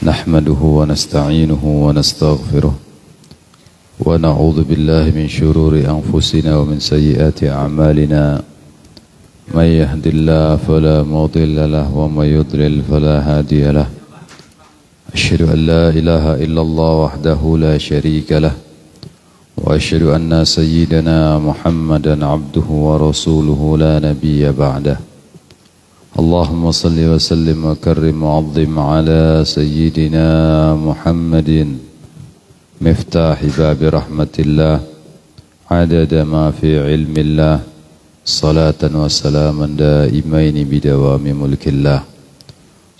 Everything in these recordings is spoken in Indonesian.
نحمده ونستعينه ونستغفره ونعوذ بالله من شرور أنفسنا ومن سيئات أعمالنا من يهد الله فلا مضل له ومن يضلل فلا هادي له أشهد أن لا إله إلا الله وحده لا شريك له وأشهد أن سيدنا محمدا عبده ورسوله لا نبي بعده اللهم صل وسلم وكرم وعظم على سيدنا محمد مفتاح باب رحمة الله عدد ما في علم الله صلاة وسلاما دائمين بدوام ملك الله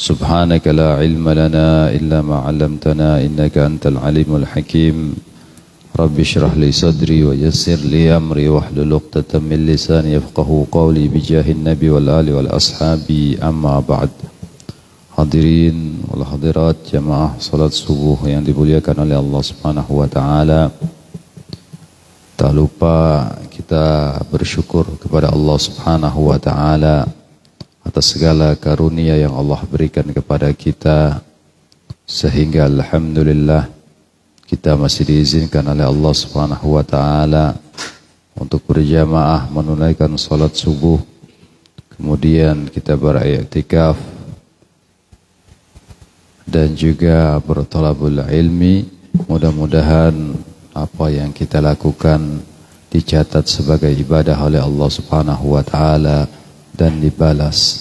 سبحانك لا علم لنا إلا ما علمتنا إنك أنت العليم الحكيم رب اشرح لي صدري ويسر لي أمري واحلل عقدة من لساني يفقهوا قولي بجاه النبي والآل والأصحاب أما بعد. Hadirin wal hadirat jamaah salat subuh yang dimuliakan oleh Allah Subhanahu wa taala. Tak lupa kita bersyukur kepada Allah Subhanahu wa taala atas segala karunia yang Allah berikan kepada kita sehingga alhamdulillah kita masih diizinkan oleh Allah Subhanahu wa taala untuk berjamaah menunaikan salat subuh. Kemudian kita beriktikaf dan juga berthalabul ilmi. Mudah-mudahan apa yang kita lakukan dicatat sebagai ibadah oleh Allah Subhanahu wa taala dan dibalas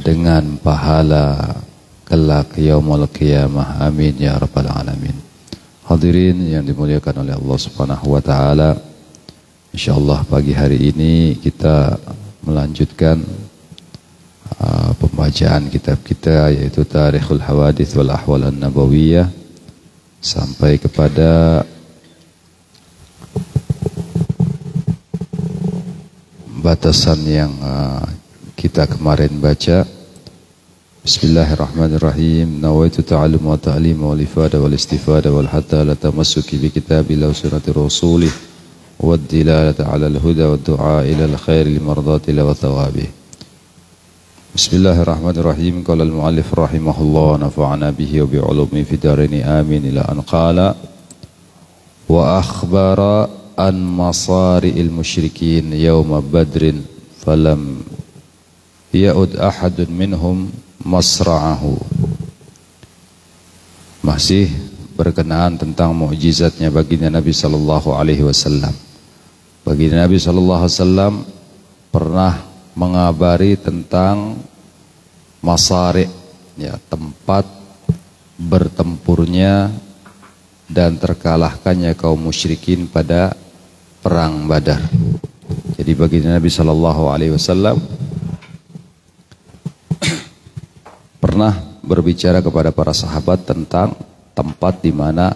dengan pahala kelak yaumul qiyamah. Amin ya rabbal alamin. Hadirin yang dimuliakan oleh Allah Subhanahu wa taala, insyaallah pagi hari ini kita melanjutkan pembacaan kitab kita yaitu Tarikhul Hawadits wal Ahwal An-Nabawiyah sampai kepada batasan yang kita kemarin baca. Bismillahirrahmanirrahim. Nawaitu ta'allum wa ta'lim wal ifada wal istifada wal hatta la tamassuki bi kitabillah wa sunnati rasulih wad dilalata 'ala al-huda wad du'a ila al-khair li mardati wa thawabih. Bismillahirrahmanirrahim. Qala al-mu'allif rahimahullah nafa'ana bihi wa bi 'ulumi fi darini amin ila an qala wa akhbara an masari'il musyrikin yawma badrin falam ya'ud ahadun minhum masra'ahu. Masih berkenaan tentang mukjizatnya baginda Nabi sallallahu alaihi wasallam. Baginda Nabi sallallahu alaihi wasallam pernah mengabari tentang masari', ya, tempat bertempurnya dan terkalahkannya kaum musyrikin pada perang Badar. Jadi baginda Nabi sallallahu alaihi wasallam pernah berbicara kepada para sahabat tentang tempat di mana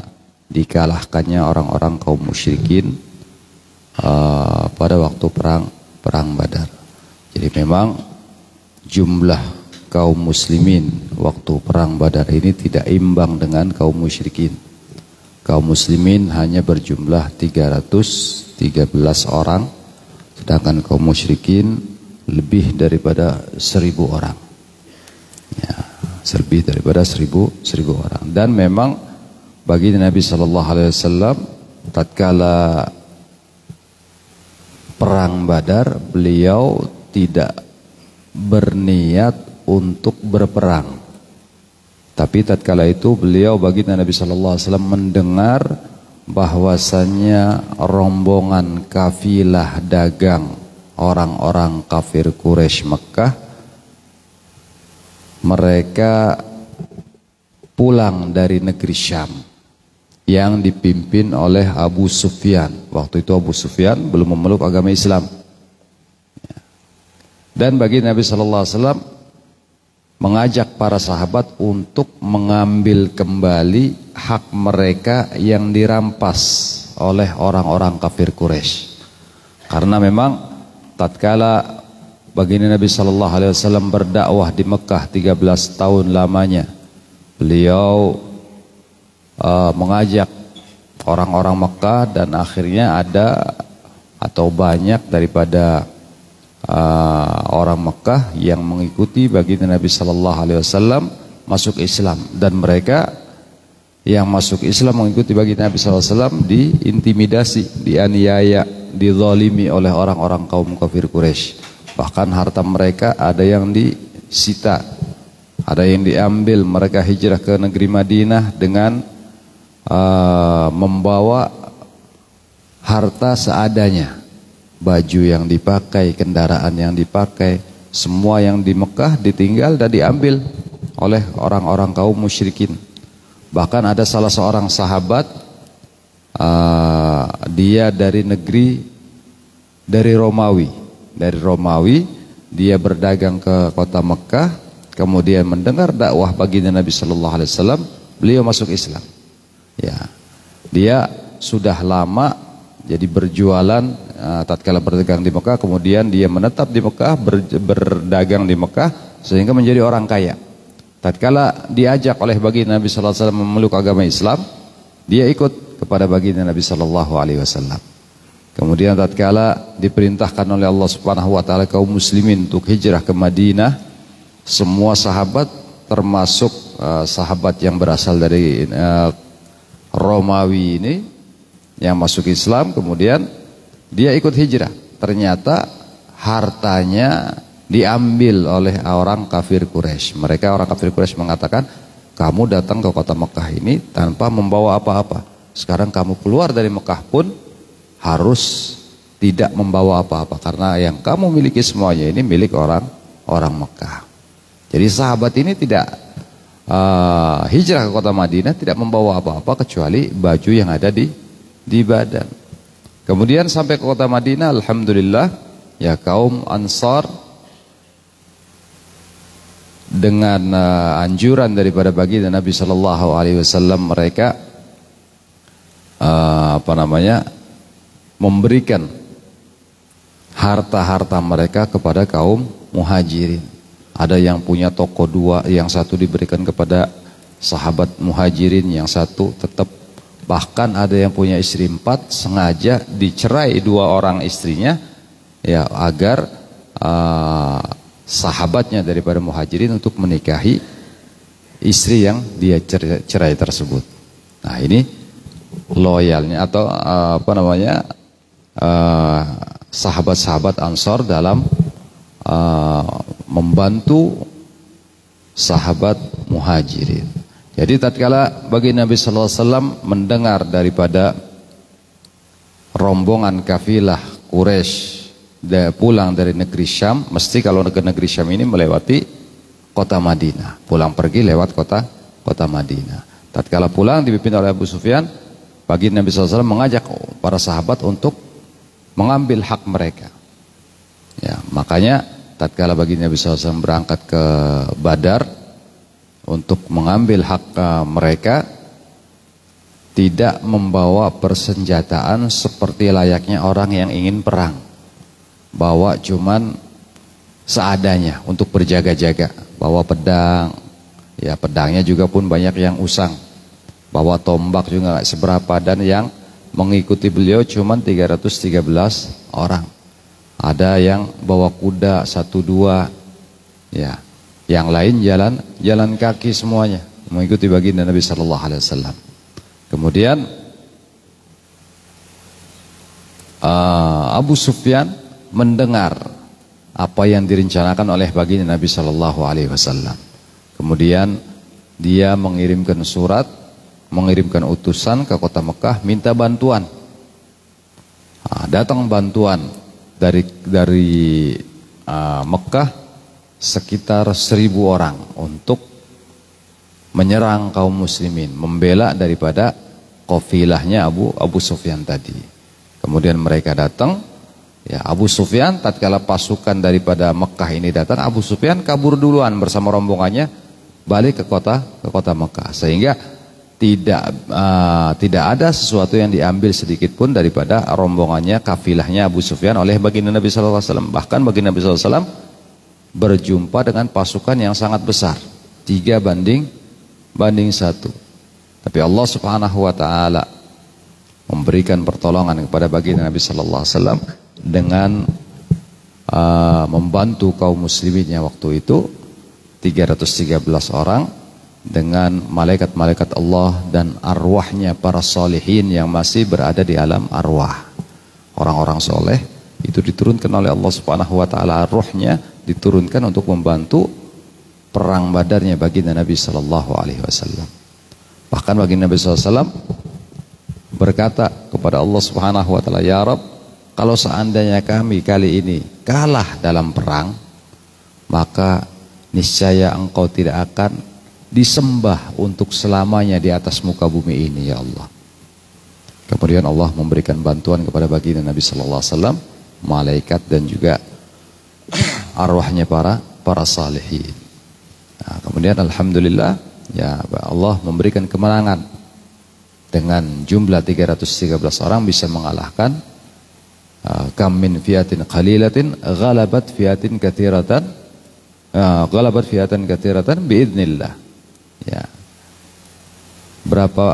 dikalahkannya orang-orang kaum musyrikin pada waktu perang Badar. Jadi memang jumlah kaum muslimin waktu perang Badar ini tidak imbang dengan kaum musyrikin. Kaum muslimin hanya berjumlah 313 orang, sedangkan kaum musyrikin lebih daripada 1000 orang. Ya, lebih daripada 1000 orang. Dan memang bagi Nabi sallallahu alaihi wasallam tatkala perang Badar beliau tidak berniat untuk berperang. Tapi tatkala itu beliau baginda Nabi sallallahu alaihi wasallam mendengar bahwasannya rombongan kafilah dagang orang-orang kafir Quraisy Mekah mereka pulang dari negeri Syam yang dipimpin oleh Abu Sufyan. Waktu itu Abu Sufyan belum memeluk agama Islam. Dan bagi Nabi sallallahu alaihi wasallam mengajak para sahabat untuk mengambil kembali hak mereka yang dirampas oleh orang-orang kafir Quraisy. Karena memang tatkala baginda Nabi sallallahu alaihi wasallam berdakwah di Mekah 13 tahun lamanya, beliau mengajak orang-orang Mekah dan akhirnya ada atau banyak daripada orang Mekah yang mengikuti baginda Nabi sallallahu alaihi wasallam masuk Islam, dan mereka yang masuk Islam mengikuti baginda Nabi SAW diintimidasi, dianiaya, dizalimi oleh orang-orang kaum kafir Quraisy. Bahkan harta mereka ada yang disita, ada yang diambil. Mereka hijrah ke negeri Madinah dengan membawa harta seadanya, baju yang dipakai, kendaraan yang dipakai, semua yang di Mekah ditinggal dan diambil oleh orang-orang kaum musyrikin. Bahkan ada salah seorang sahabat, dia dari Romawi. Dari Romawi, dia berdagang ke kota Mekah, kemudian mendengar dakwah baginda Nabi Sallallahu Alaihi Wasallam, beliau masuk Islam. Ya, dia sudah lama jadi berjualan, tatkala berdagang di Mekah, kemudian dia menetap di Mekah, berdagang di Mekah sehingga menjadi orang kaya. Tatkala diajak oleh baginda Nabi Sallallahu Alaihi Wasallam memeluk agama Islam, dia ikut kepada baginda Nabi Sallallahu Alaihi Wasallam. Kemudian tatkala diperintahkan oleh Allah Subhanahu wa taala kaum muslimin untuk hijrah ke Madinah, semua sahabat termasuk sahabat yang berasal dari Romawi ini yang masuk Islam, kemudian dia ikut hijrah. Ternyata hartanya diambil oleh orang kafir Quraisy. Mereka orang kafir Quraisy mengatakan, kamu datang ke kota Mekah ini tanpa membawa apa-apa. Sekarang kamu keluar dari Mekah pun harus tidak membawa apa-apa, karena yang kamu miliki semuanya ini milik orang Mekah. Jadi sahabat ini tidak hijrah ke kota Madinah tidak membawa apa-apa kecuali baju yang ada di badan. Kemudian sampai ke kota Madinah, alhamdulillah ya, kaum Ansar dengan anjuran daripada baginda Nabi Sallallahu Alaihi Wasallam, mereka memberikan harta-harta mereka kepada kaum muhajirin. Ada yang punya toko dua, yang satu diberikan kepada sahabat muhajirin, yang satu tetap. Bahkan ada yang punya istri 4, sengaja dicerai 2 orang istrinya, ya, agar sahabatnya daripada muhajirin untuk menikahi istri yang dia cerai tersebut. Nah, ini loyalnya atau sahabat-sahabat Ansor dalam membantu sahabat muhajirin. Jadi tatkala baginda Nabi sallallahu alaihi wasallam mendengar daripada rombongan kafilah Quraisy pulang dari negeri Syam, mesti kalau ke negeri Syam ini melewati kota Madinah. Pulang pergi lewat kota Madinah. Tatkala pulang dipimpin oleh Abu Sufyan, baginda Nabi sallallahu alaihi wasallam mengajak para sahabat untuk mengambil hak mereka. Ya, makanya tatkala baginda Nabi sallallahu alaihi wasallam berangkat ke Badar untuk mengambil hak mereka, tidak membawa persenjataan seperti layaknya orang yang ingin perang. Bawa cuman seadanya untuk berjaga-jaga. Bawa pedang, ya pedangnya juga pun banyak yang usang. Bawa tombak juga gak seberapa, dan yang mengikuti beliau cuman 313 orang. Ada yang bawa kuda 1-2, ya. Yang lain jalan kaki semuanya mengikuti baginda Nabi sallallahu alaihi wasallam. Kemudian Abu Sufyan mendengar apa yang direncanakan oleh baginda Nabi sallallahu alaihi wasallam. Kemudian dia mengirimkan surat, mengirimkan utusan ke kota Mekah minta bantuan. Datang bantuan dari Mekah sekitar 1000 orang untuk menyerang kaum muslimin, membela daripada kafilahnya Abu Sufyan tadi. Kemudian mereka datang, ya, Abu Sufyan tatkala pasukan daripada Mekah ini datang, Abu Sufyan kabur duluan bersama rombongannya balik ke kota Mekah, sehingga tidak ada sesuatu yang diambil sedikit pun daripada rombongannya, kafilahnya Abu Sufyan oleh baginda Nabi sallallahu alaihi wasallam. Bahkan baginda Nabi sallallahu alaihi wasallam berjumpa dengan pasukan yang sangat besar, 3 banding 1. Tapi Allah Subhanahu wa taala memberikan pertolongan kepada baginda Nabi sallallahu alaihi wasallam dengan membantu kaum musliminnya waktu itu 313 orang, dengan malaikat-malaikat Allah dan arwahnya para salihin yang masih berada di alam arwah. Orang-orang soleh itu diturunkan oleh Allah Subhanahu wa taala, arwahnya diturunkan untuk membantu perang Badarnya baginda Nabi sallallahu alaihi wasallam. Bahkan baginda Nabi sallallahu alaihi wasallam berkata kepada Allah Subhanahu wa taala, "Ya Rabb, kalau seandainya kami kali ini kalah dalam perang, maka niscaya Engkau tidak akan disembah untuk selamanya di atas muka bumi ini, ya Allah." Kemudian Allah memberikan bantuan kepada baginda Nabi sallallahu alaihi wasallam, malaikat dan juga arwahnya para salihin. Nah, kemudian alhamdulillah ya Allah memberikan kemenangan dengan jumlah 313 orang bisa mengalahkan kam min fiatin qalilatin ghalabat fiatin katsiratan biidznillah. Ya. Berapa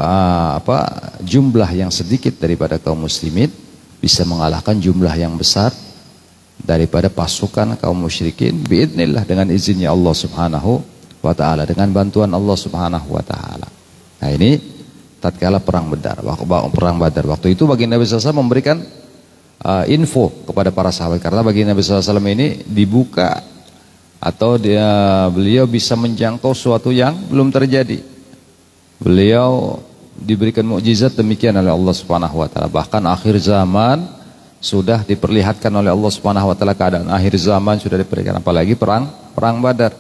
jumlah yang sedikit daripada kaum muslimin bisa mengalahkan jumlah yang besar daripada pasukan kaum musyrikin biidznillah, dengan izinnya Allah Subhanahu wa taala, dengan bantuan Allah Subhanahu wa taala. Nah, ini tatkala perang Badar. Waktu itu baginda Nabi sallallahu alaihi wasallam memberikan info kepada para sahabat, karena baginda Nabi sallallahu alaihi wasallam ini dibuka atau beliau bisa menjangkau suatu yang belum terjadi. Beliau diberikan mukjizat demikian oleh Allah Subhanahu wa taala. Bahkan akhir zaman sudah diperlihatkan oleh Allah Subhanahu wa taala, keadaan akhir zaman sudah diperlihatkan, apalagi perang Badar.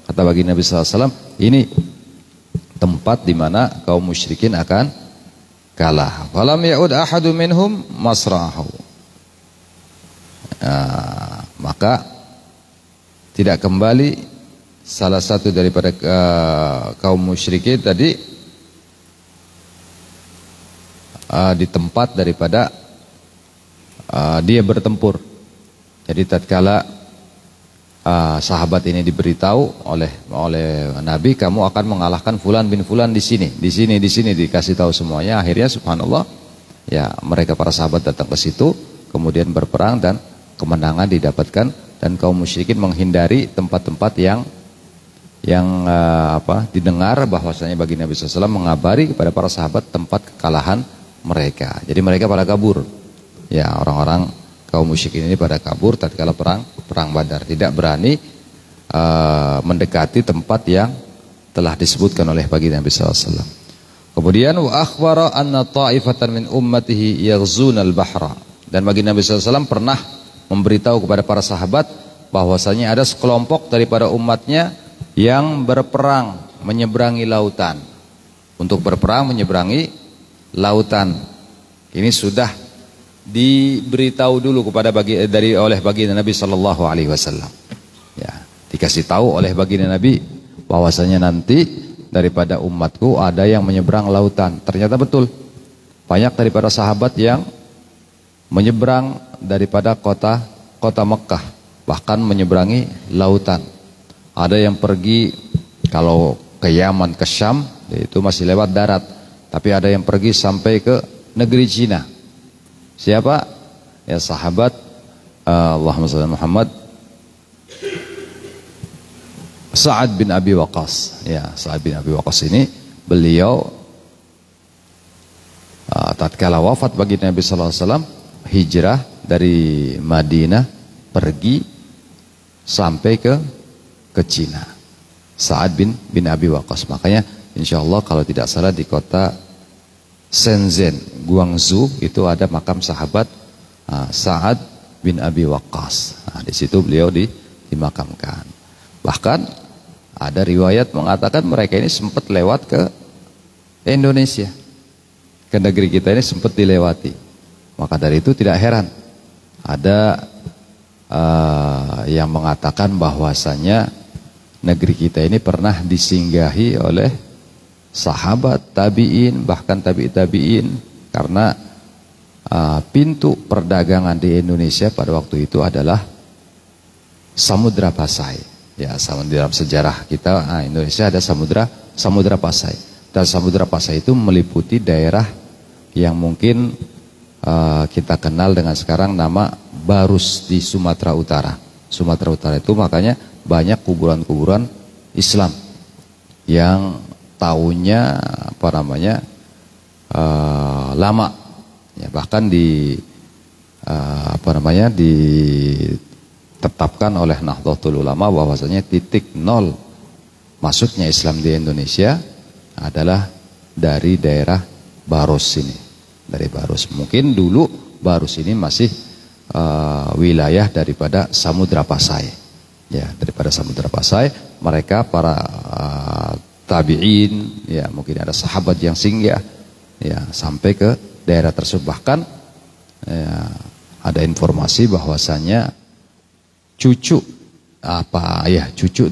Kata baginda Nabi sallallahu alaihi wasallam, ini tempat di mana kaum musyrikin akan kalah. Falam ya'ud ahadu minhum masrahu. Maka tidak kembali salah satu daripada kaum musyrikin tadi di tempat daripada dia bertempur. Jadi tatkala sahabat ini diberitahu oleh Nabi, kamu akan mengalahkan fulan bin fulan di sini dikasih tahu semuanya. Akhirnya subhanallah, ya mereka para sahabat datang ke situ, kemudian berperang dan kemenangan didapatkan, dan kaum musyrikin menghindari tempat-tempat yang didengar bahwasanya baginda Nabi sallallahu alaihi wasallam mengabari kepada para sahabat tempat kekalahan mereka. Jadi mereka pada kabur. Ya, orang-orang kaum musyrikin ini pada kabur tatkala perang Badar, tidak berani mendekati tempat yang telah disebutkan oleh baginda Nabi sallallahu alaihi wasallam. Kemudian wa akhbara anna ta'ifatan min ummatihi yaghzunal bahra, dan baginda Nabi sallallahu alaihi wasallam pernah memberitahu kepada para sahabat bahwasanya ada sekelompok daripada umatnya yang berperang menyeberangi lautan. Untuk berperang menyeberangi lautan. Ini sudah diberitahu dulu oleh baginda Nabi sallallahu alaihi wasallam. Ya, dikasih tahu oleh baginda Nabi bahwasanya nanti daripada umatku ada yang menyeberang lautan. Ternyata betul. Banyak daripada sahabat yang menyeberang daripada kota Mekah, bahkan menyeberangi lautan. Ada yang pergi kalau ke Yaman, ke Syam, itu masih lewat darat, tapi ada yang pergi sampai ke negeri Cina. Siapa? Ya sahabat Allahumma shalli Muhammad, Sa'ad bin Abi Waqqas. Ya, Sa'ad bin Abi Waqqas ini beliau tatkala wafat baginda Nabi sallallahu alaihi wasallam, hijrah dari Madinah pergi sampai ke Cina. Sa'ad bin Abi Waqqas. Makanya insyaallah kalau tidak salah di kota Shenzhen, Guangzhou itu ada makam sahabat Sa'ad bin Abi Waqqas. Nah, di situ beliau dimakamkan. Bahkan ada riwayat mengatakan mereka ini sempat lewat ke Indonesia. Ke negeri kita ini sempat dilewati. Maka dari itu tidak heran ada yang mengatakan bahwasanya negeri kita ini pernah disinggahi oleh sahabat, tabi'in, bahkan tabi'in, karena pintu perdagangan di Indonesia pada waktu itu adalah Samudra Pasai. Ya, dalam sejarah kita Indonesia ada Samudra Pasai, dan Samudra Pasai itu meliputi daerah yang mungkin kita kenal dengan sekarang nama Barus di Sumatera Utara. Sumatera Utara itu makanya banyak kuburan-kuburan Islam yang tahunnya apa namanya lama, ya, bahkan ditetapkan oleh Nahdlatul Ulama bahwasanya titik nol masuknya Islam di Indonesia adalah dari daerah Baros ini, dari Baros. Mungkin dulu Baros ini masih wilayah daripada Samudra Pasai, ya, daripada Samudra Pasai. Mereka para tabi'in, ya, mungkin ada sahabat yang singgah, ya, sampai ke daerah tersebut. Bahkan ya, ada informasi bahwasanya cucu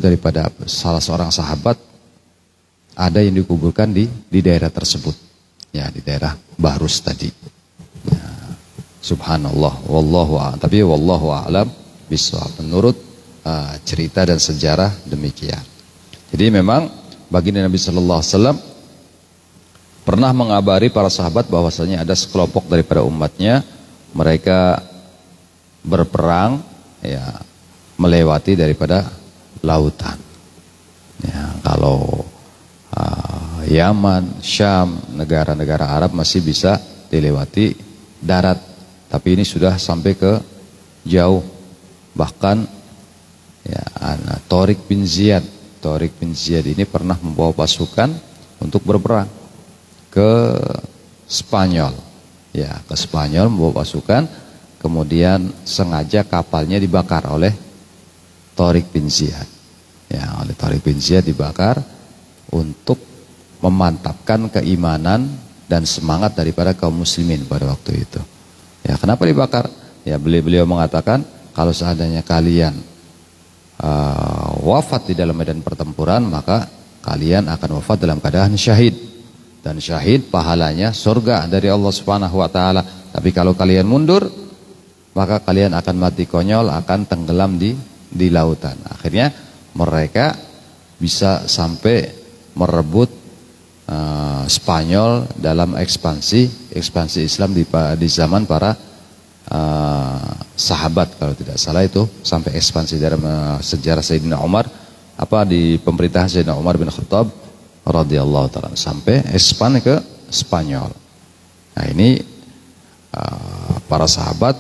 daripada salah seorang sahabat ada yang dikuburkan di daerah tersebut, ya, di daerah Bahrus tadi. Ya, subhanallah, tapi wallahu a'lam bishawab. Menurut cerita dan sejarah demikian. Jadi memang baginda Nabi sallallahu alaihi wasallam pernah mengabari para sahabat bahwasanya ada sekelompok daripada umatnya, mereka berperang, ya, melewati daripada lautan. Ya, kalau Yaman, Syam, negara-negara Arab masih bisa dilewati darat, tapi ini sudah sampai ke jauh. Bahkan ya, Tariq bin Ziyad ini pernah membawa pasukan untuk berperang ke Spanyol, ya, ke Spanyol membawa pasukan, kemudian sengaja kapalnya dibakar oleh Tariq bin Ziyad, ya, oleh Tariq bin Ziyad dibakar untuk memantapkan keimanan dan semangat daripada kaum muslimin pada waktu itu. Ya, kenapa dibakar? Ya, beliau mengatakan kalau seandainya kalian wafat di dalam medan pertempuran, maka kalian akan wafat dalam keadaan syahid, dan syahid pahalanya surga dari Allah Subhanahu wa taala. Tapi kalau kalian mundur, maka kalian akan mati konyol, akan tenggelam di lautan. Akhirnya mereka bisa sampai merebut Spanyol dalam ekspansi Islam di zaman para sahabat, kalau tidak salah itu sampai ekspansi dalam sejarah Sayyidina Umar, di pemerintahan Sayyidina Umar bin Khattab radhiyallahu ta'ala, sampai ekspan ke Spanyol. Nah, ini para sahabat,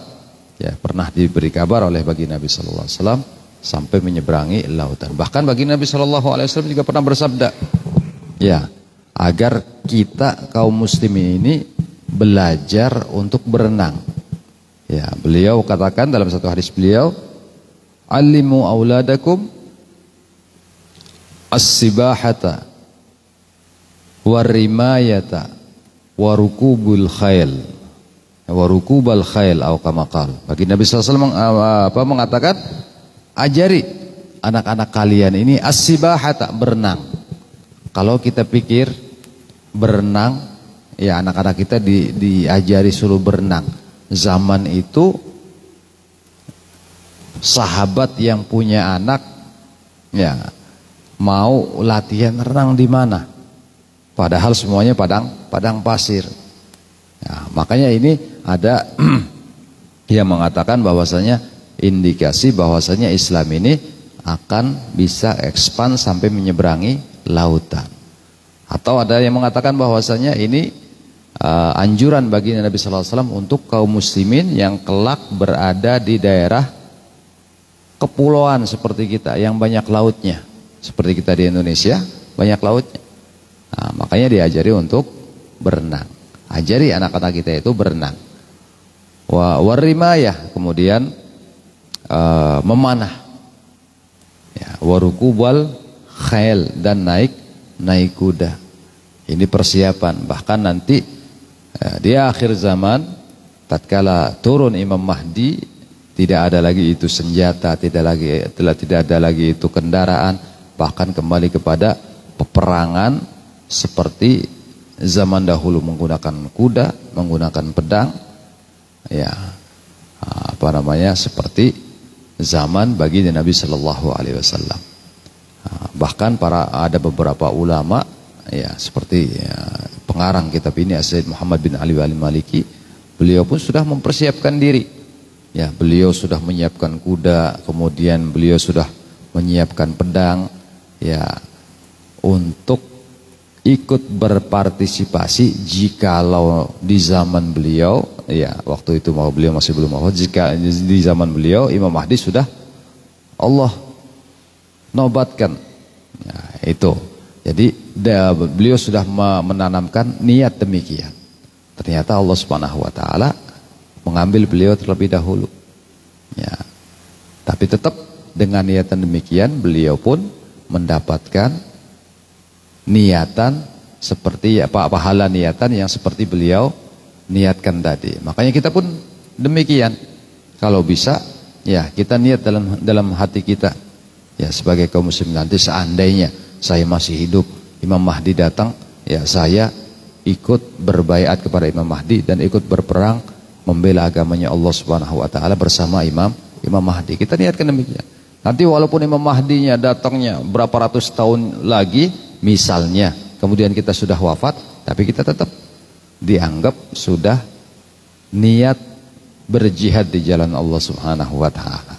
ya, pernah diberi kabar oleh baginda Nabi sallallahu alaihi wasallam sampai menyeberangi lautan. Bahkan baginda Nabi sallallahu alaihi wasallam juga pernah bersabda, ya, agar kita kaum muslimin ini belajar untuk berenang. Ya, beliau katakan dalam satu hadis beliau, "Allimu auladakum as-sibahata war-rimayata wa rukubul khail." Wa rukubal khail atau kama qala. Baginda Nabi sallallahu alaihi wasallam mengatakan, ajari anak-anak kalian ini as-sibahata, berenang. Kalau kita pikir berenang, ya, anak-anak kita diajari suruh berenang. Zaman itu sahabat yang punya anak, ya, mau latihan renang di mana? Padahal semuanya padang pasir. Ya, makanya ini ada yang mengatakan bahwasanya indikasi bahwasanya Islam ini akan bisa expand sampai menyeberangi lautan. Atau ada yang mengatakan bahwasanya ini anjuran bagi Nabi sallallahu alaihi wasallam untuk kaum muslimin yang kelak berada di daerah kepulauan seperti kita yang banyak lautnya, seperti kita di Indonesia banyak lautnya. Nah, makanya diajari untuk berenang. Ajari anak-anak kita itu berenang. Warimayah, kemudian memanah. Ya, warukubal khail, dan naik kuda. Ini persiapan. Bahkan nanti di akhir zaman, tatkala turun Imam Mahdi, tidak ada lagi itu senjata, tidak ada lagi itu kendaraan, bahkan kembali kepada peperangan seperti zaman dahulu, menggunakan kuda, menggunakan pedang, ya, seperti zaman baginda Nabi Sallallahu Alaihi Wasallam. Bahkan ada beberapa ulama, ya, seperti pengarang kitab ini Sayyid Muhammad bin Ali al-Maliki, beliau pun sudah mempersiapkan diri. Ya, beliau sudah menyiapkan kuda, kemudian beliau sudah menyiapkan pedang, ya, untuk ikut berpartisipasi jikalau di zaman beliau, ya waktu itu beliau masih belum wafat, jika di zaman beliau Imam Mahdi sudah Allah nobatkan. Nah, itu. Jadi beliau sudah menanamkan niat demikian. Ternyata Allah Subhanahu wa taala mengambil beliau terlebih dahulu. Ya. Tapi tetap dengan niatan demikian beliau pun mendapatkan niatan seperti pahala niatan yang seperti beliau niatkan tadi. Makanya kita pun demikian. Kalau bisa ya kita niat dalam hati kita. Ya sebagai kaum muslim nanti seandainya saya masih hidup, Imam Mahdi datang, ya saya ikut berbaiat kepada Imam Mahdi dan ikut berperang membela agamanya Allah Subhanahu wa taala bersama Imam Mahdi. Kita niatkan demikian. Nanti walaupun Imam Mahdinya datangnya berapa ratus tahun lagi misalnya, kemudian kita sudah wafat, tapi kita tetap dianggap sudah niat berjihad di jalan Allah Subhanahu wa taala.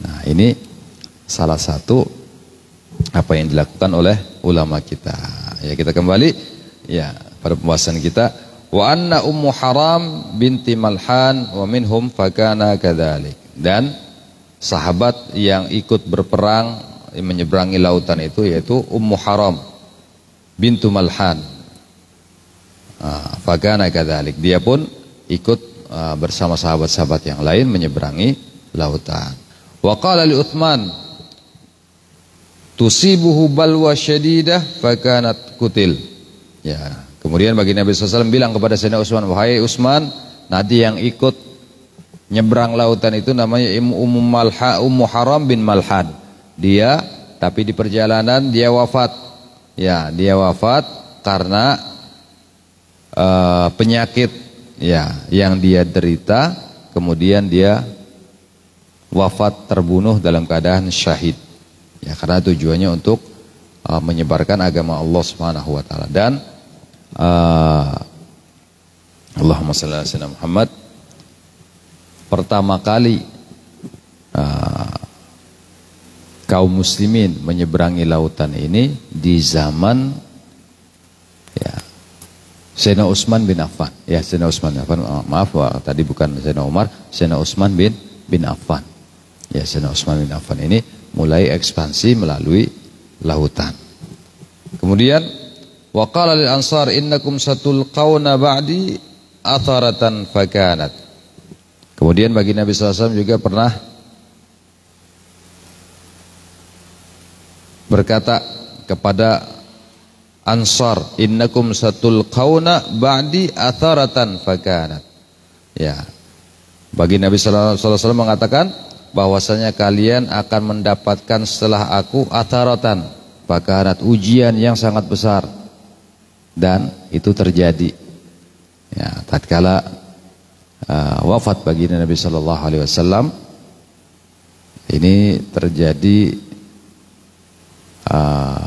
Nah, ini salah satu apa yang dilakukan oleh ulama kita. Ya, kita kembali ya pada pembahasan kita, wa anna Ummu Haram binti Malhan wa minhum fakana kadzalik. Dan sahabat yang ikut berperang menyeberangi lautan itu yaitu Ummu Haram bintu Malhan. Fakana kadzalik. Dia pun ikut bersama sahabat-sahabat yang lain menyeberangi lautan. Wa qala li Utsman tusibuhu balwa syadidah fakanat kutil. Ya, kemudian bagi Nabi SAW bilang kepada Sayyidina Utsman, wahai Utsman, nanti yang ikut nyebrang lautan itu namanya Ummu Haram bin Malhan. Dia tapi di perjalanan dia wafat. Ya, dia wafat karena penyakit ya yang dia derita, kemudian dia wafat terbunuh dalam keadaan syahid. Ya, karena tujuannya untuk menyebarkan agama Allah Subhanahu wa taala. Dan Allahumma shalli ala sayyidina Muhammad, pertama kali kaum muslimin menyeberangi lautan ini di zaman ya Sayyidina Utsman bin Affan. Ya, Sayyidina Utsman bin Affan, maaf tadi bukan Sayyidina Umar, Sayyidina Utsman bin Affan. Ya, Sayyidina Utsman bin Affan ini mulai ekspansi melalui lautan. Kemudian waqala lil ansar innakum satulqauna ba'di atharatan fakanat. Kemudian bagi Nabi SAW juga pernah berkata kepada Ansar, innakum satulqauna ba'di atharatan fakanat. Ya. Bagi Nabi sallallahu alaihi wasallam mengatakan bahwasanya kalian akan mendapatkan setelah aku atharatan fakanat, ujian yang sangat besar. Dan itu terjadi. Ya, tatkala wafat bagi Nabi sallallahu alaihi wasallam ini terjadi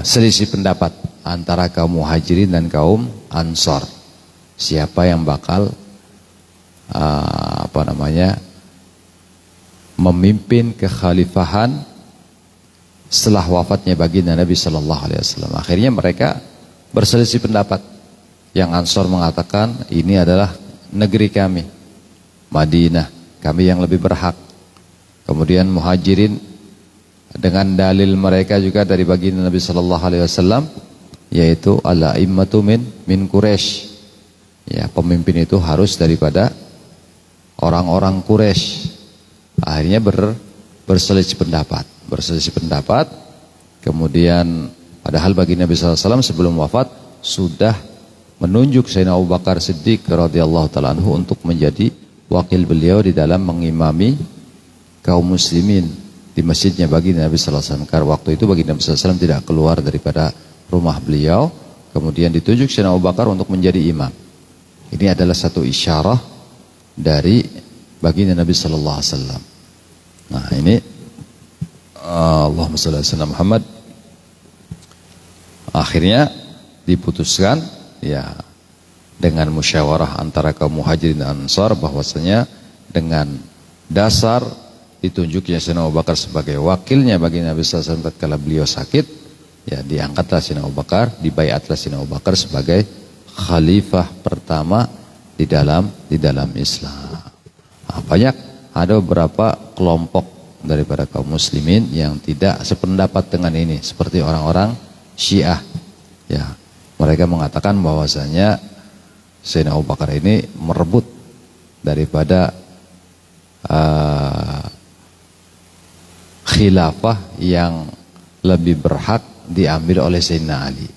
selisih pendapat antara kaum muhajirin dan kaum ansar, siapa yang bakal memimpin kekhalifahan setelah wafatnya baginda Nabi sallallahu alaihi wasallam. Akhirnya mereka berselisih pendapat. Yang ansar mengatakan ini adalah negeri kami, Madinah, kami yang lebih berhak. Kemudian muhajirin dengan dalil mereka juga dari baginda Nabi sallallahu alaihi wasallam, yaitu al-a'immatu min Quraisy. Ya, pemimpin itu harus daripada orang-orang Quraisy. Akhirnya berselisih pendapat. Kemudian padahal bagi Nabi sallallahu alaihi wasallam sebelum wafat sudah menunjuk Sayyidina Abu Bakar Siddiq radhiyallahu taala anhu untuk menjadi wakil beliau di dalam mengimami kaum muslimin di masjidnya baginda Nabi sallallahu alaihi wasallam. Karena waktu itu baginda Nabi sallallahu alaihi wasallam tidak keluar daripada rumah beliau, kemudian ditunjuk Sayyidina Abu Bakar untuk menjadi imam. Ini adalah satu isyarah dari baginda Nabi sallallahu alaihi wasallam. Nah, ini Allahumma shalli ala sayyidina Muhammad. Akhirnya diputuskan ya dengan musyawarah antara kaum muhajirin dan ansar bahwasanya dengan dasar ditunjuknya Sayyidina Abu Bakar sebagai wakilnya bagi Nabi sallallahu alaihi wasallam tatkala beliau sakit, ya diangkatlah Sayyidina Abu Bakar, dibaiatlah Sayyidina Abu Bakar sebagai khalifah pertama di dalam Islam. Nah, banyak ada beberapa kelompok daripada kaum muslimin yang tidak sependapat dengan ini, seperti orang-orang Syiah. Ya, mereka mengatakan bahwasanya Sayyidina Abu Bakar ini merebut daripada khilafah yang lebih berhak diambil oleh Sayyidina Ali.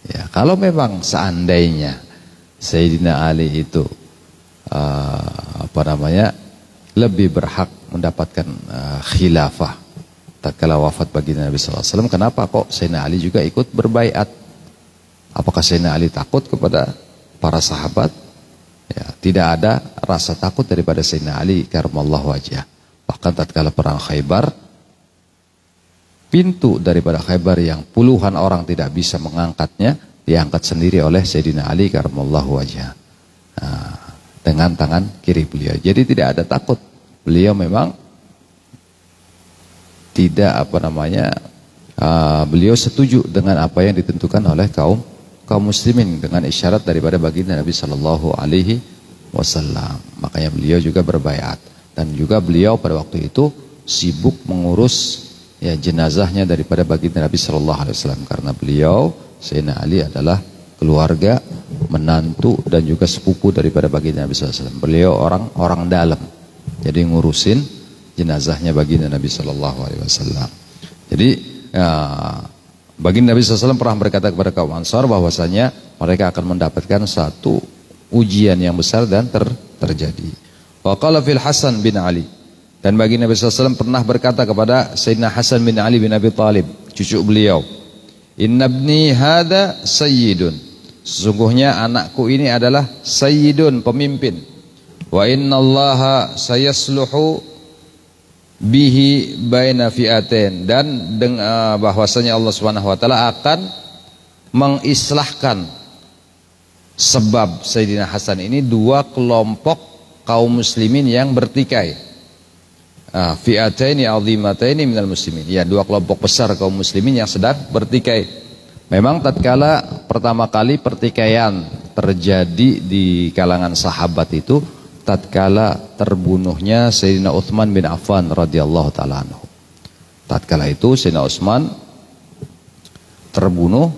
Ya, kalau memang seandainya Sayyidina Ali itu lebih berhak mendapatkan khilafah tatkala wafat baginda Nabi sallallahu alaihi wasallam, kenapa kok Sayyidina Ali juga ikut berbaiat? Apakah Sayyidina Ali takut kepada para sahabat? Ya, tidak ada rasa takut daripada Sayyidina Ali karramallahu wajhah. Bahkan tatkala perang Khaybar, pintu daripada Khaybar yang puluhan orang tidak bisa mengangkatnya, diangkat sendiri oleh Sayyidina Ali karramallahu wajhah. Nah, dengan tangan kiri beliau. Jadi tidak ada takut. Beliau memang tidak beliau setuju dengan apa yang ditentukan oleh kaum muslimin dengan isyarat daripada baginda Nabi sallallahu alaihi wasallam. Makanya beliau juga berbaiat, dan juga beliau pada waktu itu sibuk mengurus ya jenazahnya daripada baginda Nabi sallallahu alaihi wasallam, karena beliau Sayyidina Ali adalah keluarga, menantu dan juga sepupu daripada baginda Nabi sallallahu alaihi wasallam. Beliau orang dalam. Jadi ngurusin jenazahnya baginda Nabi sallallahu alaihi wasallam. Jadi baginda Nabi sallallahu alaihi wasallam pernah berkata kepada kaum Ansar bahwasanya mereka akan mendapatkan satu ujian yang besar dan terjadi. Wa qala fil Hasan bin Ali, dan baginda Nabi sallallahu alaihi wasallam pernah berkata kepada Sayyidina Hasan bin Ali bin Abi Thalib, cucu beliau, "Inna ibni hadza sayyidun." Sesungguhnya anakku ini adalah sayyidun, pemimpin. Wa innallaha sayasluhu bihi baina fi'atain, dan bahwasanya Allah Subhanahu wa taala akan mengislahkan sebab Sayyidina Hasan ini dua kelompok kaum muslimin yang bertikai. Fi'ataini 'azimataini minal muslimin. Ya, dua kelompok besar kaum muslimin yang sedang bertikai. Memang tatkala pertama kali pertikaian terjadi di kalangan sahabat itu tatkala terbunuhnya Sayyidina Utsman bin Affan radhiyallahu taala anhu. Tatkala itu Sayyidina Utsman terbunuh,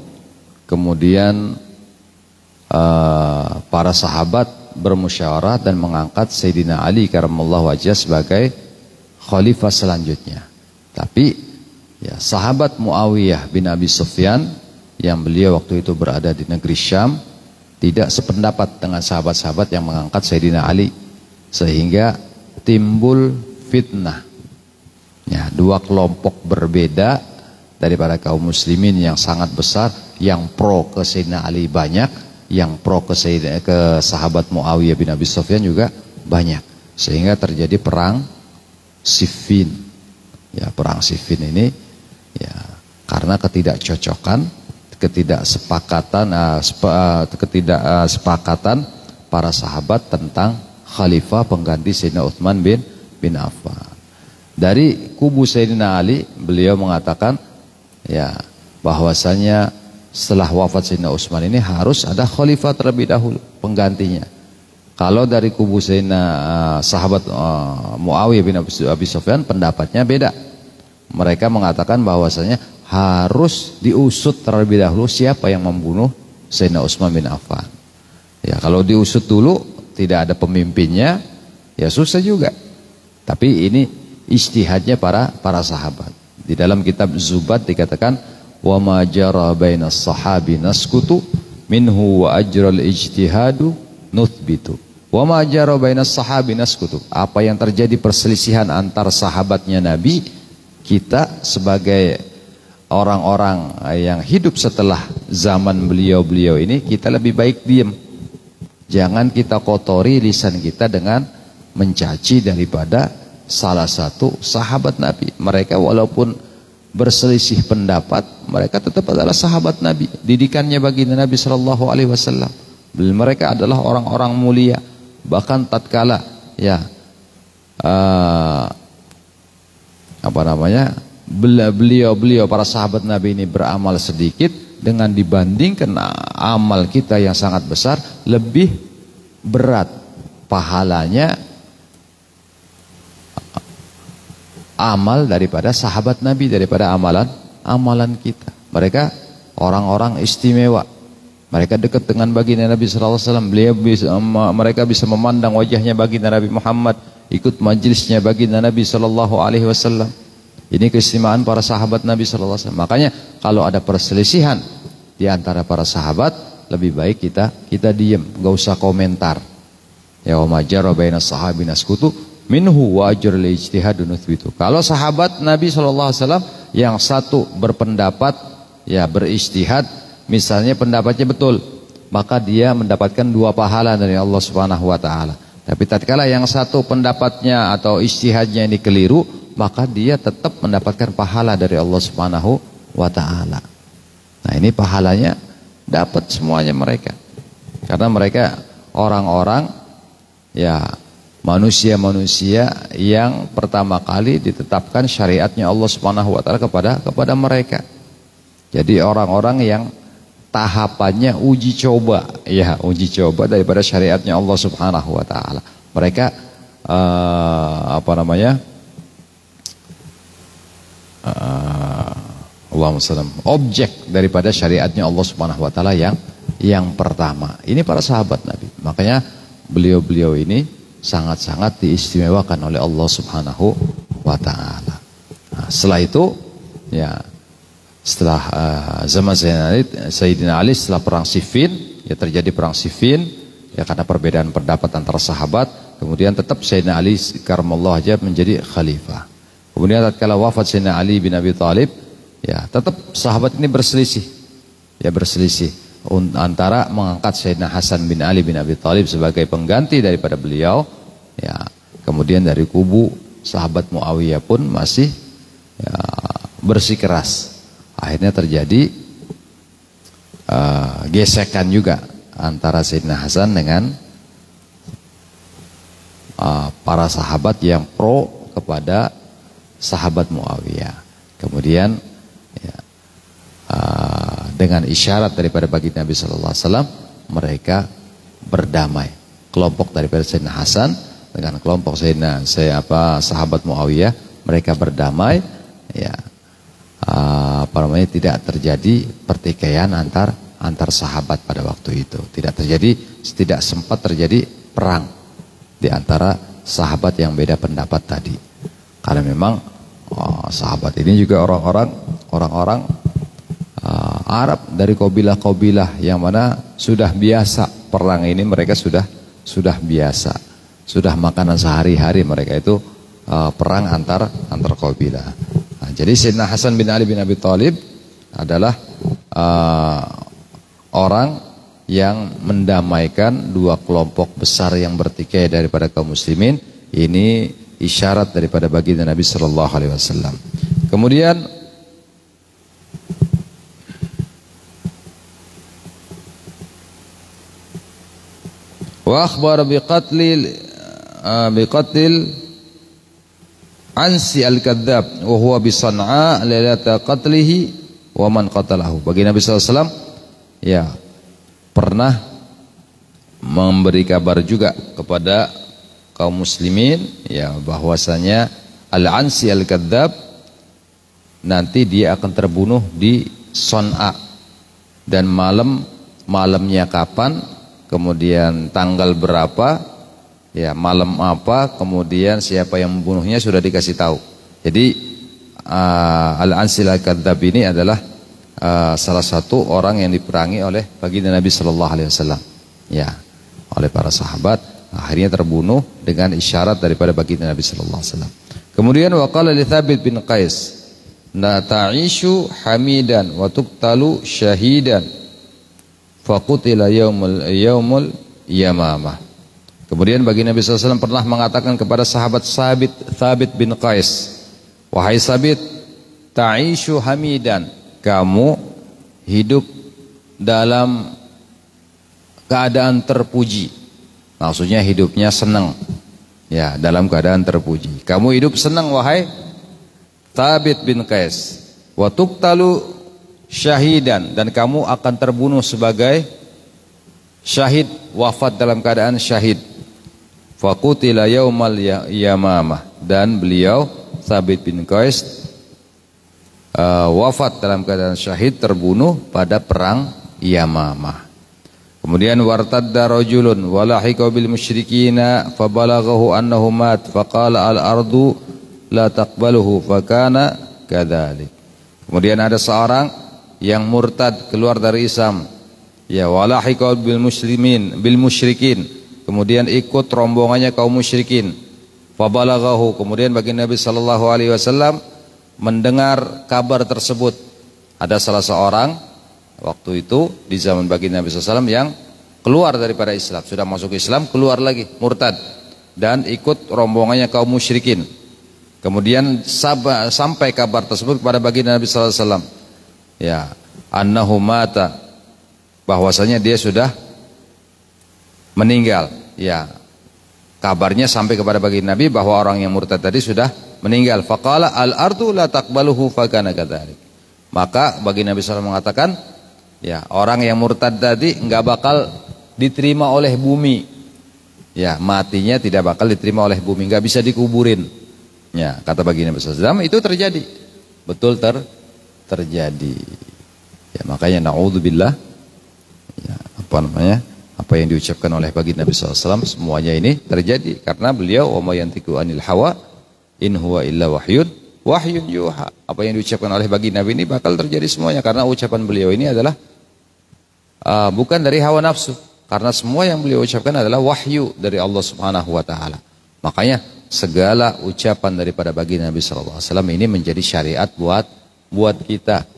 kemudian para sahabat bermusyawarah dan mengangkat Sayyidina Ali karramallahu wajhah sebagai khalifah selanjutnya. Tapi ya, sahabat Muawiyah bin Abi Sufyan yang beliau waktu itu berada di negeri Syam tidak sependapat dengan sahabat-sahabat yang mengangkat Sayyidina Ali, sehingga timbul fitnah. Ya, dua kelompok berbeda daripada kaum muslimin yang sangat besar, yang pro ke Sayyidina Ali banyak, yang pro ke sahabat Muawiyah bin Abi Sufyan juga banyak, sehingga terjadi perang Siffin. Ya, perang Siffin ini ya karena ketidakcocokan, ketidaksepakatan para sahabat tentang khalifah pengganti Sayyidina Utsman bin Affan. Dari kubu Sayyidina Ali, beliau mengatakan ya bahwasanya setelah wafat Sayyidina Utsman ini harus ada khalifah terlebih dahulu penggantinya. Kalau dari kubu Sayyidina sahabat Muawiyah bin Abi Sufyan pendapatnya beda. Mereka mengatakan bahwasanya harus diusut terlebih dahulu siapa yang membunuh Sayyidina Utsman bin Affan. Ya, kalau diusut dulu tidak ada pemimpinnya, ya susah juga. Tapi ini ijtihadnya para sahabat. Di dalam kitab Zubat dikatakan wa ma jara bainas sahabi naskutu minhu wa ajral ijtihadu nuthbitu. Wa ma jara bainas sahabi naskutu. Apa yang terjadi perselisihan antar sahabatnya Nabi, kita sebagai orang-orang yang hidup setelah zaman beliau-beliau ini, kita lebih baik diam. Jangan kita kotori lisan kita dengan mencaci daripada salah satu sahabat Nabi. Mereka walaupun berselisih pendapat, mereka tetap adalah sahabat Nabi. Didikannya baginda Nabi sallallahu alaihi wasallam. Mereka adalah orang-orang mulia. Bahkan tatkala ya beliau para sahabat Nabi ini beramal sedikit dengan dibandingkan amal kita yang sangat besar, lebih berat pahalanya amal daripada sahabat Nabi, daripada amalan kita. Mereka orang-orang istimewa. Mereka dekat dengan baginda Nabi sallallahu alaihi wasallam. Mereka bisa memandang wajahnya baginda Nabi Muhammad, ikut majelisnya baginda Nabi sallallahu alaihi wasallam. Ini keistimewaan para sahabat Nabi sallallahu alaihi wasallam. Makanya kalau ada perselisihan di antara para sahabat, lebih baik kita diam, enggak usah komentar. Ya wa majara bainas sahabi naskutu minhu wa ajrul ijtihadun nuthbitu. Kalau sahabat Nabi sallallahu alaihi wasallam yang satu berpendapat, ya berijtihad, misalnya pendapatnya betul, maka dia mendapatkan 2 pahala dari Allah Subhanahu wa taala. Tapi tatkala yang satu pendapatnya atau ijtihadnya ini keliru, maka dia tetap mendapatkan pahala dari Allah Subhanahu wa taala. Nah, ini pahalanya dapat semuanya mereka. Karena mereka orang-orang, ya, manusia-manusia yang pertama kali ditetapkan syariatnya Allah Subhanahu wa taala kepada mereka. Jadi orang-orang yang tahapannya uji coba, ya, uji coba daripada syariatnya Allah Subhanahu wa taala. Mereka Allahumma sallam, objek daripada syariatnya Allah Subhanahu wa taala yang pertama. Ini para sahabat Nabi. Makanya beliau-beliau ini sangat-sangat diistimewakan oleh Allah Subhanahu wa taala. Nah, setelah itu, ya, setelah zaman Sayyidina Ali, setelah perang Siffin, ya terjadi perang Siffin, ya karena perbedaan pendapat antara sahabat, kemudian tetap Sayyidina Ali karamallahu wajhahu menjadi khalifah. Kemudian tatkala wafat Sayyidina Ali bin Abi Thalib, ya tetap sahabat ini berselisih. Ya berselisih antara mengangkat Sayyidina Hasan bin Ali bin Abi Thalib sebagai pengganti daripada beliau, ya. Kemudian dari kubu sahabat Muawiyah pun masih, ya, bersikeras. Akhirnya terjadi gesekan juga antara Sayyidina Hasan dengan para sahabat yang pro kepada sahabat Muawiyah. Kemudian, ya, dengan isyarat daripada baginda Nabi sallallahu alaihi wasallam, mereka berdamai. Kelompok daripada Sayyidina Hasan dengan kelompok sahabat Muawiyah, mereka berdamai, ya. Tidak terjadi pertikaian antar sahabat pada waktu itu. Tidak sempat terjadi perang di antara sahabat yang beda pendapat tadi. Karena memang sahabat ini juga orang-orang Arab dari kabilah-kabilah yang mana sudah biasa perang ini, mereka sudah biasa, sudah makanan sehari-hari mereka itu perang antar kabilah. Nah, jadi Sayyidina Hasan bin Ali bin Abi Thalib adalah orang yang mendamaikan 2 kelompok besar yang bertikai daripada kaum muslimin. Ini isyarat daripada baginda Nabi sallallahu alaihi wasallam. Kemudian wa akhbara biqatil Ansi al-Kadzab wa huwa bi San'a lailata qatlihi wa man qatalahu. Baginda Nabi sallallahu alaihi wasallam, ya, pernah memberi kabar juga kepada kaum muslimin, ya, bahwasanya Al-Ansi Al-Kadzab nanti dia akan terbunuh di San'a, dan malamnya kapan, kemudian tanggal berapa, ya, malam apa, kemudian siapa yang membunuhnya sudah dikasih tahu. Jadi Al-Ansi Al-Kadzab ini adalah salah satu orang yang diperangi oleh baginda Nabi sallallahu alaihi wasallam, ya, oleh para sahabat. Akhirnya terbunuh dengan isyarat daripada baginda Nabi sallallahu alaihi wasallam. Kemudian waqala li Thabit bin Qais, "La ta'ishu hamidan wa tuqtalu syahidan." Faqutila yaumul yamamah. Kemudian baginda Nabi sallallahu alaihi wasallam pernah mengatakan kepada sahabat Thabit bin Qais, "Wahai Thabit, ta'ishu hamidan." Kamu hidup dalam keadaan terpuji. Maksudnya hidupnya senang, ya, dalam keadaan terpuji. Kamu hidup senang, wahai Thabit bin Qais, wa tuqtalu syahidan, dan kamu akan terbunuh sebagai syahid, wafat dalam keadaan syahid. Faqutila yaumal yamamah, dan beliau Thabit bin Qais wafat dalam keadaan syahid, terbunuh pada perang Yamamah. Kemudian wartadda rajulun walahiqa bil musyrikina fabalaghahu annahu mat faqala al ardu la taqbaluhu fakana kadzalik. Kemudian ada seorang yang murtad, keluar dari Islam, ya, walahiqa bil musyrikin, kemudian ikut rombongannya kaum musyrikin. Fabalaghahu, kemudian bagi Nabi sallallahu alaihi wasallam mendengar kabar tersebut. Ada salah seorang waktu itu di zaman baginda Nabi SAW yang keluar daripada Islam, sudah masuk Islam, keluar lagi, murtad, dan ikut rombongannya kaum musyrikin. Kemudian sampai kabar tersebut kepada baginda Nabi SAW, ya, annahu mata, bahwasanya dia sudah meninggal. Ya, kabarnya sampai kepada baginda Nabi bahwa orang yang murtad tadi sudah meninggal. Faqala al ardu la taqbaluhu fakana kadzalik. Maka baginda Nabi SAW mengatakan, ya, orang yang murtad tadi enggak bakal diterima oleh bumi. Ya, matinya tidak bakal diterima oleh bumi, enggak bisa dikuburin. Ya, kata baginda Nabi SAW, itu terjadi. Betul terjadi. Ya, makanya naudzubillah. Ya, apa yang diucapkan oleh baginda Nabi SAW semuanya ini terjadi karena beliau wa ma yantiqu anil hawa in huwa illa wahyun yuha. Apa yang diucapkan oleh baginda Nabi ini bakal terjadi semuanya karena ucapan beliau ini adalah bukan dari hawa nafsu, karena semua yang beliau ucapkan adalah wahyu dari Allah Subhanahu wa taala. Makanya segala ucapan daripada baginda Nabi sallallahu alaihi wasallam ini menjadi syariat buat kita.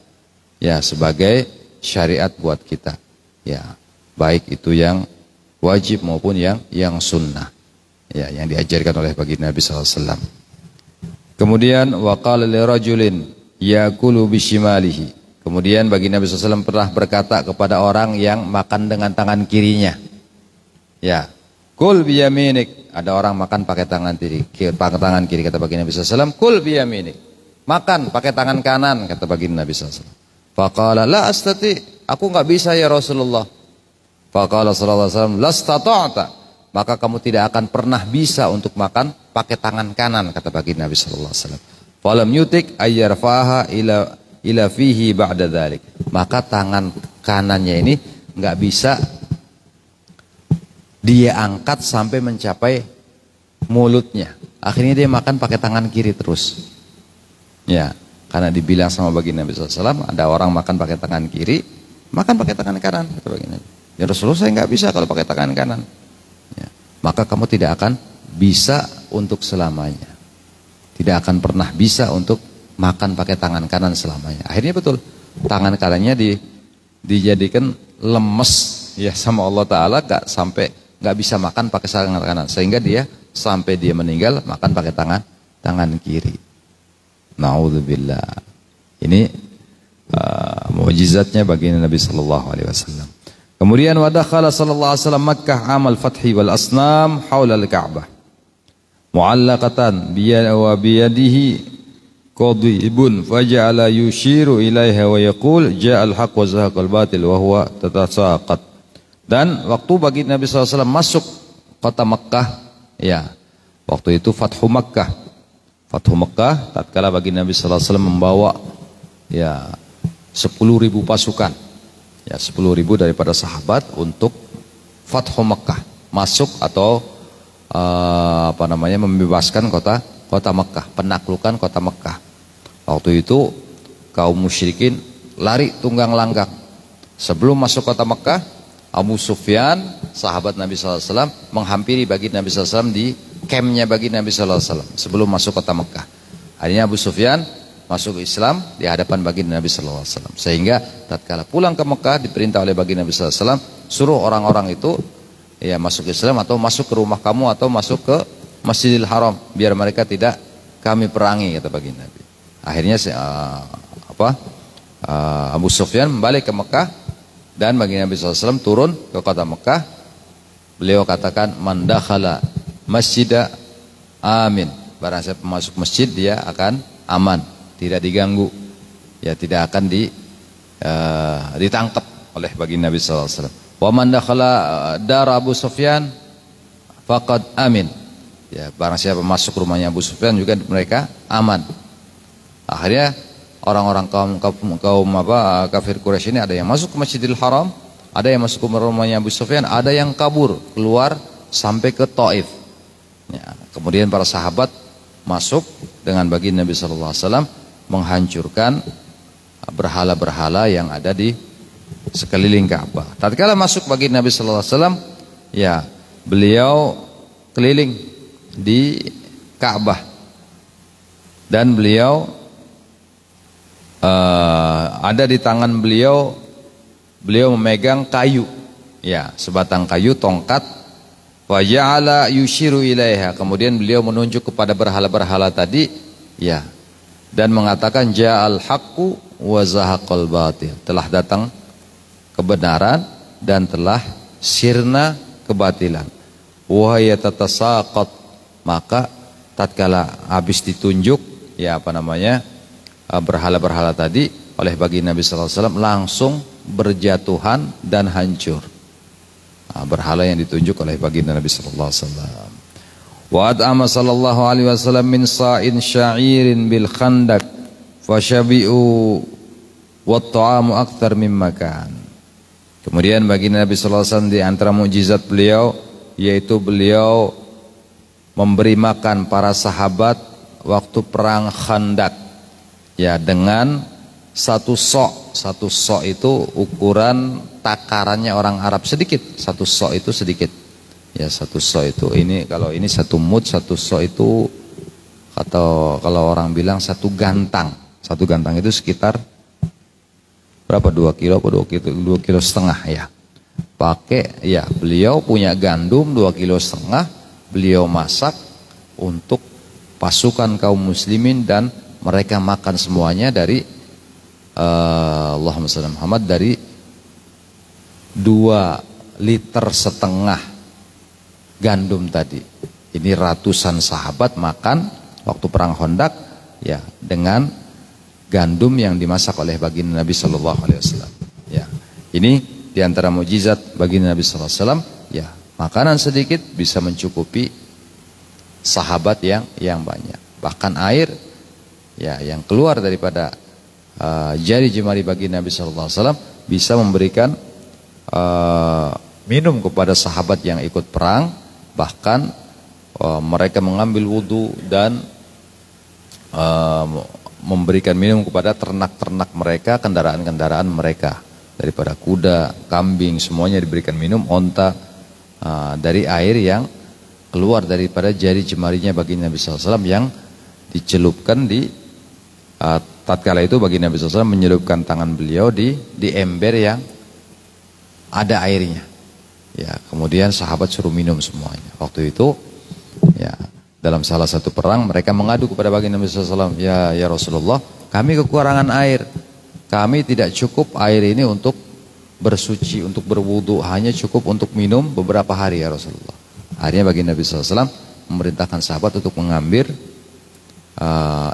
Ya, sebagai syariat buat kita. Ya, baik itu yang wajib maupun yang sunnah. Ya, yang diajarkan oleh baginda Nabi sallallahu alaihi wasallam. Kemudian waqala li rajulin yakulu bishimalihi. Kemudian baginda Nabi SAW pernah berkata kepada orang yang makan dengan tangan kirinya. Ya, kul biyaminik. Ada orang makan pakai tangan kiri, kata baginda Nabi SAW. Kul biyaminik. Makan pakai tangan kanan, kata baginda Nabi SAW. Faqala la astati. Aku enggak bisa ya Rasulullah. Faqala sallallahu alaihi wasallam lastata'ta. Maka kamu tidak akan pernah bisa untuk makan pakai tangan kanan, kata baginda Nabi sallallahu alaihi wasallam. Falam yutik ayyarfaha ila fihi ba'da dzalik. Maka tangan kanannya ini enggak bisa dia angkat sampai mencapai mulutnya. Akhirnya dia makan pakai tangan kiri terus. Ya, karena dibilang sama baginda Nabi SAW, ada orang makan pakai tangan kiri, makan pakai tangan kanan, kata baginda Nabi. Ya Rasulullah, saya enggak bisa kalau pakai tangan kanan. Ya, maka kamu tidak akan bisa untuk selamanya. Tidak akan pernah bisa untuk makan pakai tangan kanan selamanya. Akhirnya betul, tangan kanannya dijadikan lemes ya sama Allah Ta'ala, gak bisa makan pakai tangan kanan. Sehingga dia sampai dia meninggal makan pakai tangan kiri. Na'udzubillah. Ini mukjizatnya bagi Nabi Sallallahu Alaihi Wasallam. Kemudian wadakhala Sallallahu Alaihi Wasallam Makkah amal fathi wal asnam haula al-Ka'bah mu'allaqatan biyadihi qadibun faja'ala yushiru ilaiha wa yaqul ja'al haqq wa zahaqal batil wa huwa tatasaqat. Dan waktu bagi Nabi SAW masuk kota Makkah, ya, waktu itu Fathu Makkah. Fathu Makkah tatkala bagi Nabi SAW membawa ya 10.000 pasukan, ya 10.000 daripada sahabat untuk Fathu Makkah, masuk atau membebaskan kota Makkah, penaklukan kota Makkah. Waktu itu kaum musyrikin lari tunggang langgang. Sebelum masuk kota Makkah, Abu Sufyan, sahabat Nabi SAW, menghampiri baginda Nabi SAW di campnya baginda Nabi SAW sebelum masuk kota Makkah. Akhirnya Abu Sufyan masuk Islam di hadapan baginda Nabi SAW. Sehingga tatkala pulang ke Makkah diperintah oleh baginda Nabi SAW, suruh orang-orang itu ya masuk Islam atau masuk ke rumah kamu atau masuk ke Masjidil Haram biar mereka tidak kami perangi, kata baginda Nabi. Akhirnya Abu Sufyan balik ke Mekah dan baginda Nabi SAW turun ke kota Mekah. Beliau katakan man dakhala masjida amin. Barang siapa masuk masjid dia akan aman. tidak diganggu, ya tidak akan ditangkap oleh baginda Nabi sallallahu alaihi wasallam. Wa man dakhala dar Abu Sufyan faqad amin. Ya, barang siapa masuk rumahnya Abu Sufyan juga mereka aman. Akhirnya orang-orang kaum kafir Quraisy ini ada yang masuk ke Masjidil Haram, ada yang masuk ke rumahnya Abu Sufyan, ada yang kabur keluar sampai ke Taif. Ya, kemudian para sahabat masuk dengan baginda Nabi sallallahu alaihi wasallam menghancurkan berhala-berhala yang ada di sekeliling Ka'bah. Tatkala masuk baginda Nabi sallallahu alaihi wasallam, ya, beliau keliling di Ka'bah dan beliau ada di tangan beliau memegang kayu, ya, sebatang kayu, tongkat. Wa ja'ala yushiru ilaiha, kemudian beliau menunjuk kepada berhala-berhala tadi, ya, dan mengatakan ja'al haqqu wa zahaqal batil, telah datang kebenaran dan telah sirna kebatilan. Wa yatatasaqat, maka tatkala habis ditunjuk, ya, berhala-berhala tadi oleh baginda Nabi sallallahu alaihi wasallam, langsung berjatuhan dan hancur. Berhala yang ditunjuk oleh baginda Nabi sallallahu alaihi wasallam. Wa at'ama sallallahu alaihi wasallam min sa'in sya'irin bil khandaq fasyabi'u wa ta'amu akthar mimma kan. Kemudian baginda Nabi sallallahu alaihi wasallam di antara mukjizat beliau yaitu beliau memberi makan para sahabat waktu perang Khandaq, ya, dengan satu sok. Satu sok itu ukuran takarannya orang Arab sedikit. Satu sok itu sedikit. Ya, satu sok itu kalau ini satu mud, satu sok itu atau kalau orang bilang satu gantang. Satu gantang itu sekitar berapa? 2 kilo atau 2 kilo setengah, ya. Ya, beliau punya gandum 2 kilo setengah, beliau masak untuk pasukan kaum muslimin dan mereka makan semuanya dari Allahumma shalli ala Muhammad, dari 2,5 liter gandum tadi. Ini ratusan sahabat makan waktu perang Khandaq, ya, dengan gandum yang dimasak oleh baginda Nabi sallallahu alaihi wasallam. Ya. Ini diantara mukjizat baginda Nabi sallallahu alaihi wasallam, ya, makanan sedikit bisa mencukupi sahabat yang banyak. Bahkan air, ya, yang keluar daripada jari jemari baginda Nabi sallallahu alaihi wasallam bisa memberikan minum kepada sahabat yang ikut perang. Bahkan mereka mengambil wudu dan memberikan minum kepada ternak-ternak mereka, kendaraan-kendaraan mereka, daripada kuda, kambing, semuanya diberikan minum, onta, dari air yang keluar daripada jari jemarinya baginda Nabi sallallahu alaihi wasallam yang dicelupkan di tatkala itu baginda Nabi sallallahu alaihi wasallam menyelupkan tangan beliau di ember yang ada airnya. Ya, kemudian sahabat suruh minum semuanya. Waktu itu, ya, dalam salah satu perang mereka mengadu kepada baginda Nabi sallallahu alaihi wasallam, ya Rasulullah, kami kekurangan air. Kami tidak cukup air ini untuk bersuci, untuk berwudu, hanya cukup untuk minum beberapa hari, ya Rasulullah. Akhirnya baginda Nabi sallallahu alaihi wasallam memerintahkan sahabat untuk mengambil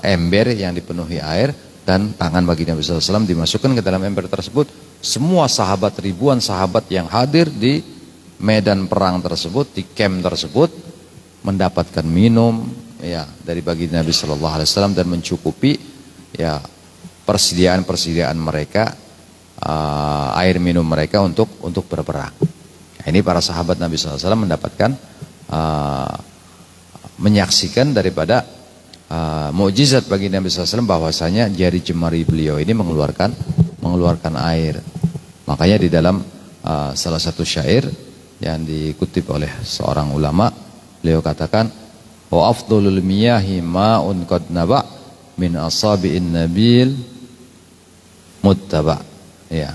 ember yang dipenuhi air, dan tangan baginda Nabi sallallahu alaihi wasallam dimasukkan ke dalam ember tersebut. Semua sahabat, ribuan sahabat yang hadir di medan perang tersebut, di camp tersebut, mendapatkan minum, ya, dari baginda Nabi sallallahu alaihi wasallam dan mencukupi, ya, persediaan mereka, air minum mereka untuk berperang. Nah, ini para sahabat Nabi sallallahu alaihi wasallam mendapatkan menyaksikan daripada mukjizat bagi Nabi sallallahu alaihi wasallam bahwasanya jari jemari beliau ini mengeluarkan air. Makanya di dalam salah satu syair yang dikutip oleh seorang ulama, beliau katakan, wa afdhalul miyahi ma'un qad naba min asabi'in nabil muttaba. Ya.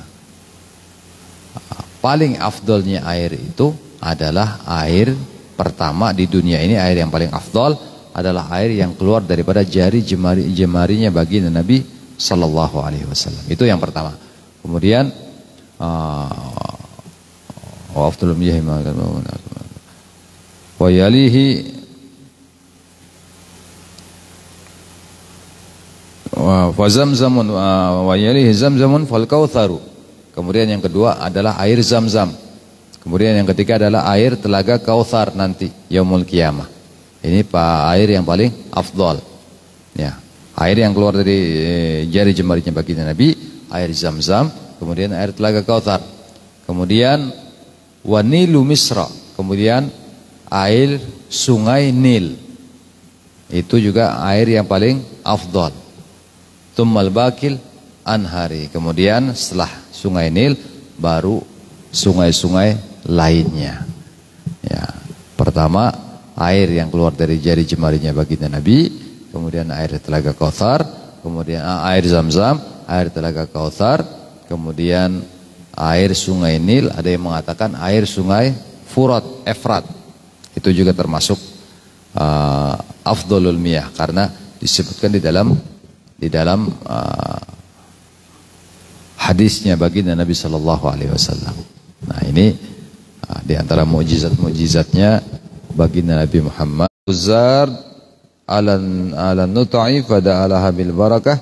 Paling afdolnya air itu adalah air pertama di dunia ini, air yang paling afdol adalah air yang keluar daripada jari jemarinya baginda Nabi sallallahu alaihi wasallam. Itu yang pertama. Kemudian wa afdalul miyahi wa yalihi fa zamzamun wa yalihi zamzamun fal kautsaru. Kemudian yang kedua adalah air Zam-Zam. Kemudian yang ketiga adalah air telaga Kautsar nanti yaumul qiyamah. Ini air yang paling afdal. Ya, air yang keluar dari jari jemarinya baginda Nabi, air Zam-Zam, kemudian air telaga Kautsar. Kemudian wanilu Misra, kemudian air sungai Nil. Itu juga air yang paling afdal. Tsummal baqil anhari. Kemudian setelah sungai Nil baru sungai-sungai lainnya. Ya, pertama air yang keluar dari jari jemarinya baginda Nabi, kemudian air telaga Kautsar, kemudian air Zam-Zam, air telaga Kautsar, kemudian air sungai Nil, ada yang mengatakan air sungai Efrat. Itu juga termasuk afdhalul miyah karena disebutkan di dalam hadisnya baginda Nabi sallallahu alaihi wasallam. Nah, ini di antara mukjizat-mukjizatnya baginda Nabi Muhammad. Zard ala nut'i fada'alaha bil barakah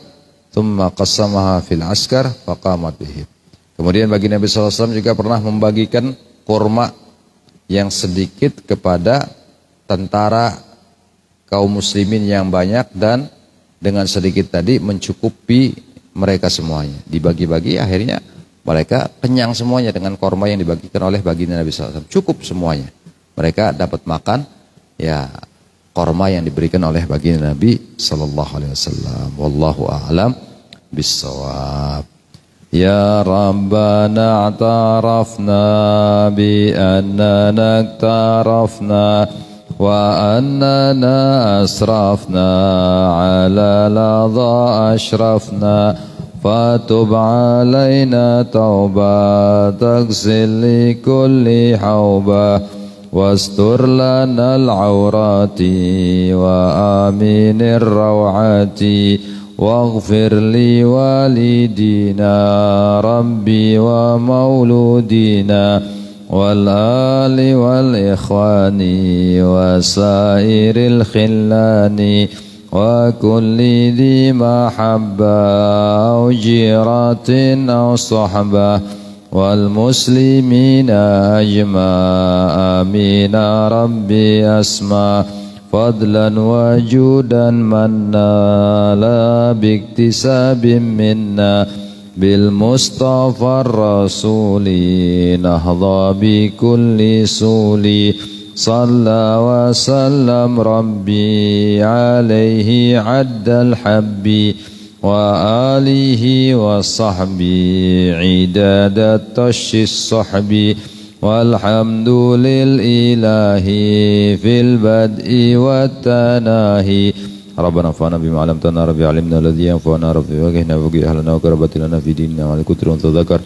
thumma qassamaha fil askar faqamat bihi. Kemudian baginda Nabi sallallahu alaihi wasallam juga pernah membagikan kurma yang sedikit kepada tentara kaum muslimin yang banyak, dan dengan sedikit tadi mencukupi mereka semuanya. Dibagi-bagi akhirnya mereka kenyang semuanya dengan korma yang dibagikan oleh baginda Nabi SAW. Cukup semuanya. Mereka dapat makan ya korma yang diberikan oleh baginda Nabi SAW. Wallahu a'lam bissawab. Ya Rabbana a'tarafna bi annana iktarafna wa annana asrafna ala ladha ashrafna fatub alaina tauba taghsil li kulli hauba wastur lana al-awrati wa aminir rawati waghfir li walidina rabbi wa mauludina wal ali wal ikhwani wa sairil khillani wa kulli dhi mahabba au jiratin au sahbah wal muslimina ajma amina rabbi asma fadlan wa judan manna la biktisabim minna bil mustafa rasuli nahdha bi kulli suli صلى وسلم ربي عليه عد الحب وآله وصحبه عداد الطش الصحب والحمد للإله في البدء والتناهي ربنا انفعنا بما علمتنا ربي علمنا الذي ينفعنا ربي وجهنا وجه أهلنا وكربت لنا في ديننا وعلى كتر وتذكر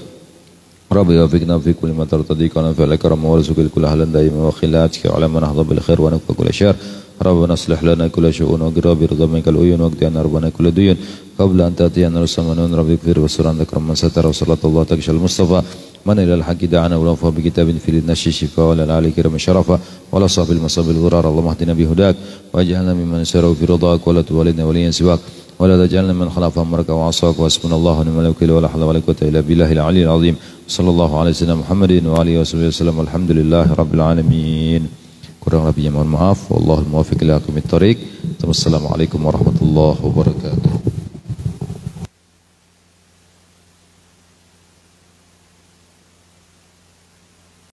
ربي وفقنا في كل ما ترتضي كنا فعل كرم ورزق كل أهلا دائما وخلاتك على من نحظى بالخير ونكفى كل شر ربنا اصلح لنا كل شؤون وقرب رضا منك العيون واقضي ربنا كل ديون قبل أن تأتينا رسمنا ربي اغفر وسر عن ذكر من ستر وصلاة الله تكشى المصطفى من إلى الحق دعنا ولنفى بكتاب في النشي شفاء ولا العلي كرم شرفا ولا صاحب المصاب الغرار اللهم اهدنا بهداك واجعلنا ممن سيره في رضاك ولا تولدنا وليا سواك ولا تجعلنا من خلاف أمرك وعصاك وحسبنا الله ونعم الوكيل ولا حول ولا قوة إلا بالله العلي العظيم صلى الله على سيدنا محمد وآله وصحبه وسلم والحمد لله رب العالمين. Kurang lebihnya mohon maaf. Wallahul muwaffiq ila aqwamit thoriq. Wassalamualaikum warahmatullahi wabarakatuh.